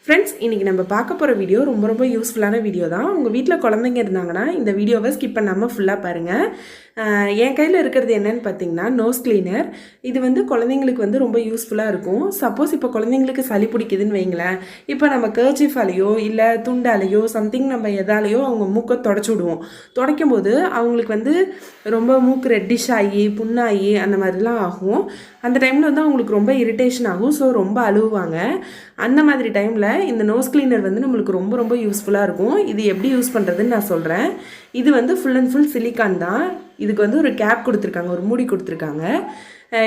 Friends, இன்றைக்கி நம்ம பார்க்க போகிற வீடியோ ரொம்ப யூஸ்ஃபுல்லான வீடியோ தான். உங்கள் வீட்டில் குழந்தைங்க இருந்தாங்கன்னா இந்த வீடியோவை ஸ்கிப் பண்ணாமல் ஃபுல்லாக பாருங்கள். என் கையில் இருக்கிறது என்னென்னு பார்த்தீங்கன்னா நோஸ் கிளீனர். இது குழந்தைங்களுக்கு ரொம்ப யூஸ்ஃபுல்லாக இருக்கும். சப்போஸ் இப்போ குழந்தைங்களுக்கு சளி பிடிக்குதுன்னு வைங்களேன், இப்போ நம்ம கர்ச்சீஃபாலேயோ இல்லை துண்டாலேயோ சம்திங் நம்ம எதாலேயோ அவங்க மூக்கை தொடச்சி விடுவோம். துடைக்கும் போது அவங்களுக்கு ரொம்ப மூக்கு ரெட்டிஷ் ஆகி புண்ணாகி அந்த மாதிரிலாம் ஆகும். அந்த டைமில் அவங்களுக்கு ரொம்ப இரிட்டேஷன் ஆகும். ஸோ ரொம்ப அழுவாங்க. அந்த மாதிரி டைமில் இந்த நோஸ் கிளீனர் நம்மளுக்கு ரொம்ப யூஸ்ஃபுல்லாக இருக்கும். இது எப்படி யூஸ் பண்ணுறதுன்னு நான் சொல்கிறேன். இது ஃபுல் அண்ட் ஃபுல் சிலிக்கான் தான். இதுக்கு ஒரு கேப் கொடுத்துருக்காங்க, ஒரு மூடி கொடுத்துருக்காங்க.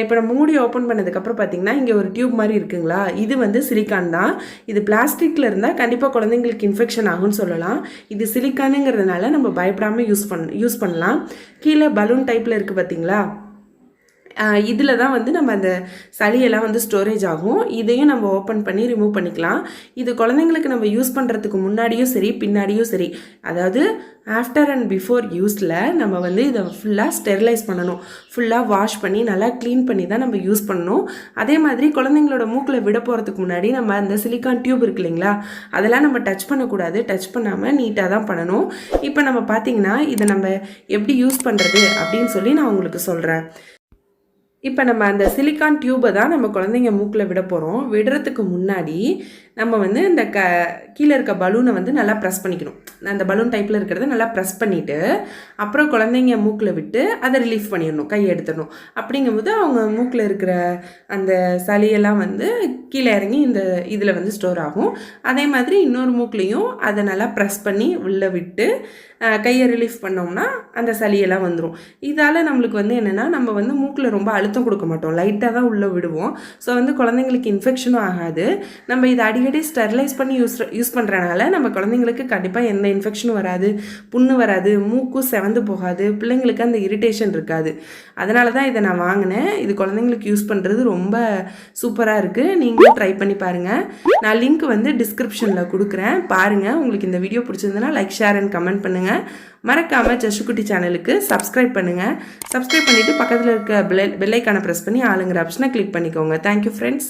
இப்போ நம்ம மூடி ஓப்பன் பண்ணதுக்கப்புறம் பார்த்தீங்கன்னா இங்கே ஒரு டியூப் மாதிரி இருக்குங்களா, இது சிலிக்கான் தான். இது பிளாஸ்டிக்கில் இருந்தால் கண்டிப்பாக குழந்தைங்களுக்கு இன்ஃபெக்ஷன் ஆகும்னு சொல்லலாம். இது சிலிக்கானுங்கிறதுனால நம்ம பயப்படாமல் யூஸ் பண்ணலாம். கீழே பலூன் டைப்பில் இருக்குது பார்த்தீங்களா, இதில் தான் நம்ம அந்த சளியெல்லாம் ஸ்டோரேஜ் ஆகும். இதையும் நம்ம ஓப்பன் பண்ணி ரிமூவ் பண்ணிக்கலாம். இது குழந்தைங்களுக்கு நம்ம யூஸ் பண்ணுறதுக்கு முன்னாடியும் சரி பின்னாடியும் சரி, அதாவது ஆஃப்டர் அண்ட் பிஃபோர் யூஸில் நம்ம இதை ஃபுல்லாக ஸ்டெரிலைஸ் பண்ணணும். ஃபுல்லாக வாஷ் பண்ணி நல்லா க்ளீன் பண்ணி தான் நம்ம யூஸ் பண்ணணும். அதே மாதிரி குழந்தைங்களோட மூக்கில் விட போகிறதுக்கு முன்னாடி நம்ம அந்த சிலிக்கான் டியூப் இருக்கு இல்லைங்களா, அதெல்லாம் நம்ம டச் பண்ணக்கூடாது. டச் பண்ணாமல் நீட்டாக தான் பண்ணணும். இப்போ நம்ம பார்த்திங்கன்னா இதை நம்ம எப்படி யூஸ் பண்ணுறது அப்படின்னு சொல்லி நான் உங்களுக்கு சொல்கிறேன். இப்போ நம்ம அந்த சிலிக்கான் டியூபை தான் நம்ம குழந்தைங்க மூக்கில் விட போகிறோம். விடுறதுக்கு முன்னாடி நம்ம இந்த கீழே இருக்க பலூனை நல்லா ப்ரெஸ் பண்ணிக்கணும். அந்த பலூன் டைப்பில் இருக்கிறத நல்லா ப்ரெஸ் பண்ணிவிட்டு அப்புறம் குழந்தைங்க மூக்கில் விட்டு அதை ரிலீஃப் பண்ணிடணும், கையை எடுத்துடணும். அப்படிங்கும்போது அவங்க மூக்கில் இருக்கிற அந்த சளியெல்லாம் கீழே இறங்கி இந்த இதில் ஸ்டோர் ஆகும். அதே மாதிரி இன்னொரு மூக்குலேயும் அதை நல்லா ப்ரெஸ் பண்ணி உள்ளே விட்டு கையை ரிலீஃப் பண்ணோம்னா அந்த சளியெல்லாம் வந்துடும். இதால் நம்மளுக்கு என்னென்னா நம்ம மூக்கில் ரொம்ப அழுத்தம் கொடுக்க மாட்டோம், லைட்டாக தான் உள்ளே விடுவோம். ஸோ குழந்தைங்களுக்கு இன்ஃபெக்ஷனும் ஆகாது. நம்ம இதை அடிக்கடி ஸ்டெரிலைஸ் பண்ணி யூஸ் பண்ணுறனால நம்ம குழந்தைங்களுக்கு கண்டிப்பாக எந்த இன்ஃபெக்ஷனும் வராது, புண்ணு வராது, மூக்கும் செவந்து போகாது, பிள்ளைங்களுக்கு அந்த இரிட்டேஷன் இருக்காது. அதனால தான் இதை நான் வாங்கினேன். இது குழந்தைங்களுக்கு யூஸ் பண்ணுறது ரொம்ப சூப்பராக இருக்குது. நீங்களும் ட்ரை பண்ணி பாருங்கள். நான் லிங்க் டிஸ்கிரிப்ஷனில் கொடுக்குறேன், பாருங்கள். உங்களுக்கு இந்த வீடியோ பிடிச்சிருந்ததுன்னா லைக், ஷேர் அண்ட் கமெண்ட் பண்ணுங்கள். மறக்காமல் சசுக்குட்டி சேனலுக்கு சப்ஸ்கிரைப் பண்ணுங்கள். சப்ஸ்கிரைப் பண்ணிவிட்டு பக்கத்தில் இருக்க பெல் ஐக்கானை ப்ரெஸ் பண்ணி ஆளுங்கிற ஆப்ஷனை கிளிக் பண்ணிக்கோங்க. Thank you friends.